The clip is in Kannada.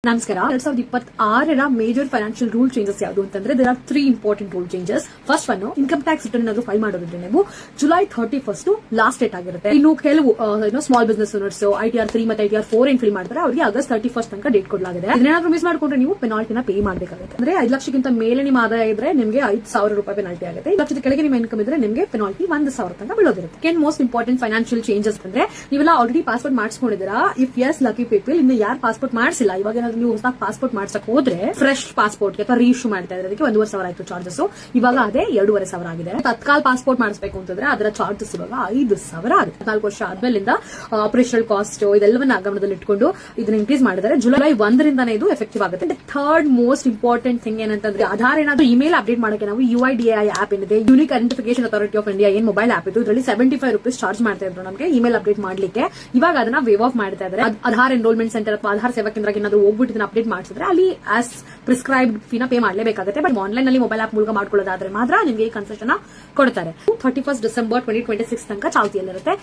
ನಮಸ್ಕಾರ. 2026 ಮೇಜರ್ ಫೈನಾನ್ಷಿಯಲ್ ರೂಲ್ ಚೇಂಜಸ್ ಯಾವುದು ಅಂತಂದ್ರೆ there are 3 important rule changes. First one, income tax return ಏನಾದ್ರು ಫೈಲ್ ಮಾಡೋದಿದ್ರೆ ನೀವು ಜುಲೈ 31 ಲಾಸ್ಟ್ ಡೇಟ್ ಆಗಿರುತ್ತೆ. ಇನ್ನು ಕೆಲವು ಸ್ಮಾಲ್ ಬಿಸಿನೆಸ್ ಓನರ್ಸ್ ITR 3 ಮತ್ತೆ ITR 4 ಏನ್ ಫಿಲ್ ಮಾಡ್ತಾರೆ ಅವರಿಗೆ ಆಗಸ್ಟ್ 31 ತನಕ ಡೇಟ್ ಕೊಡಲಾಗಿದೆ. ಇದನ್ನೇನಾದ್ರೂ ಮಿಸ್ ಮಾಡ್ಕೊಂಡ್ರೆ ನೀವು ಪೆನಾಲ್ಟಿನ ಪೇ ಮಾಡಬೇಕಾಗುತ್ತೆ. ಅಂದ್ರೆ 5 ಲಕ್ಷಕ್ಕಿಂತ ಮೇಲೆ ನಿಮ್ಮ ಆದಾಯ ಇದ್ರೆ ನಿಮಗೆ 5,000 ರೂಪಾಯಿ ಪೆನಾಲ್ಟಿ ಆಗುತ್ತೆ. 5 ಲಕ್ಷದ ಕೆಳಗೆ ನಿಮ್ಮ ಇನ್ಕಮ್ ಇದ್ರೆ ನಿಮಗೆ ಪೆನಾಲ್ಟಿ 1,000 ತನಕ ಬೀಳೋದಿರುತ್ತೆ. ಮೋಸ್ಟ್ ಇಂಪಾರ್ಟೆಂಟ್ ಫೈನಾನ್ಷಿಯಲ್ ಚೇಂಜಸ್ ಅಂದ್ರೆ ನೀವೆಲ್ಲ ಆಲ್ರೆಡಿ ಪಾಸ್ಪೋರ್ಟ್ ಮಾಡಿಸ್ಕೊಂಡಿದ್ದೀರಾ. ಇಫ್ ಯಸ್ ಲಕ್ಕಿ ಪೀಪಲ್, ಇನ್ನು ಯಾರು ಪಾಸ್ಪೋರ್ಟ್ ಮಾಡಿಸಿಲ್ಲ, ಇವಾಗ ಏನಾದ್ರು ನೀವು ಹೊಸ ಪಾಸ್ಪೋರ್ಟ್ ಮಾಡ್ಸಕ್ ಹೋದ್ರೆ ಫ್ರೆಶ್ ಪಾಸ್ಪೋರ್ಟ್ ಅಥವಾ ರೀಇಶ್ಯೂ ಮಾಡ್ತಾ ಇದ್ರೆ ಅದಕ್ಕೆ 1,500 ಆಯ್ತು ಚಾರ್ಜಸ್. ಇವಾಗ ಅದೇ 2,500 ಆಗಿದೆ. ತತ್ಕಾಲ್ ಪಾಸ್ಪೋರ್ಟ್ ಮಾಡಿಸಬೇಕು ಅಂತಂದ್ರೆ ಅದರ ಚಾರ್ಜಸ್ ಇವಾಗ 5,000 ಆಗುತ್ತೆ. 4 ವರ್ಷ ಆದ್ಮೇಲಿಂದ ಆಪರೇಷನಲ್ ಕಾಸ್ಟ್ ಇದೆಲ್ಲವನ್ನ ಗಮನದಲ್ಲಿ ಇಟ್ಕೊಂಡು ಇದನ್ನ ಇನ್ಕ್ರೀಸ್ ಮಾಡಿದರೆ ಜುಲೈ 1ರಿಂದಾನೇ ಇದು ಎಫೆಕ್ಟಿವ್ ಆಗುತ್ತೆ. ಥರ್ಡ್ ಮೋಸ್ಟ್ ಇಂಪಾರ್ಟೆಂಟ್ ಥಿಂಗ್ ಏನಂತಂದ್ರೆ ಆಧಾರ್ ಏನಾದ್ರು ಇಮೇಲ್ ಅಪ್ಡೇಟ್ ಮಾಡಕ್ಕೆ ನಾವು UIDAI ಆಪ್ ಏನಿದೆ, unique identification authority of India ಏನ್ ಮೊಬೈಲ್ ಆಪ್ ಇದು, ಇದರಲ್ಲಿ 75 ರೂಪೀಸ್ ಚಾರ್ಜ್ ಮಾಡ್ತಾ ಇದ್ರು ನಮಗೆ ಇಮೇಲ್ ಅಪ್ಡೇಟ್ ಮಾಡ್ಲಿಕ್ಕೆ. ಇವಾಗ ಅದನ್ನ ವೇವ್ ಆಫ್ ಮಾಡ್ತಾ ಇದ್ದಾರೆ. ಆಧಾರ್ ಎನ್ರೋಲ್ಮೆಂಟ್ ಸೆಂಟರ್ ಅಥವಾ ಆಧಾರ್ ಸೇವಾ ಕೇಂದ್ರಕ್ಕೆ ಏನಾದ್ರು ಹೋಗ್ಬಿಟ್ಟು ಇದನ್ನ ಅಪ್ಡೇಟ್ ಮಾಡಿಸಿದ್ರೆ ಅಲ್ಲಿ ಆಸ್ ಪ್ರಿಸ್ಕ್ರೈಬ್ಡ್ ಫೀನ ಪೇ ಮಾಡಲೇಬೇಕಾಗುತ್ತೆ. ಬಟ್ ಆನ್ಲೈನ್ ನಲ್ಲಿ ಮೊಬೈಲ್ ಆಪ್ ಮೂಲಕ ಮಾಡ್ಕೊಳ್ಳೋದಾದ್ರೆ ಮಾತ್ರ ನಿಮಗೆ ಈ ಕನ್ಸೆಷನ್ ಕೊಡ್ತಾರೆ. 31 ಡಿಸೆಂಬರ್ 2026 ತನಕ ಚಾಲ್ತಿಯಲ್ಲಿರುತ್ತೆ.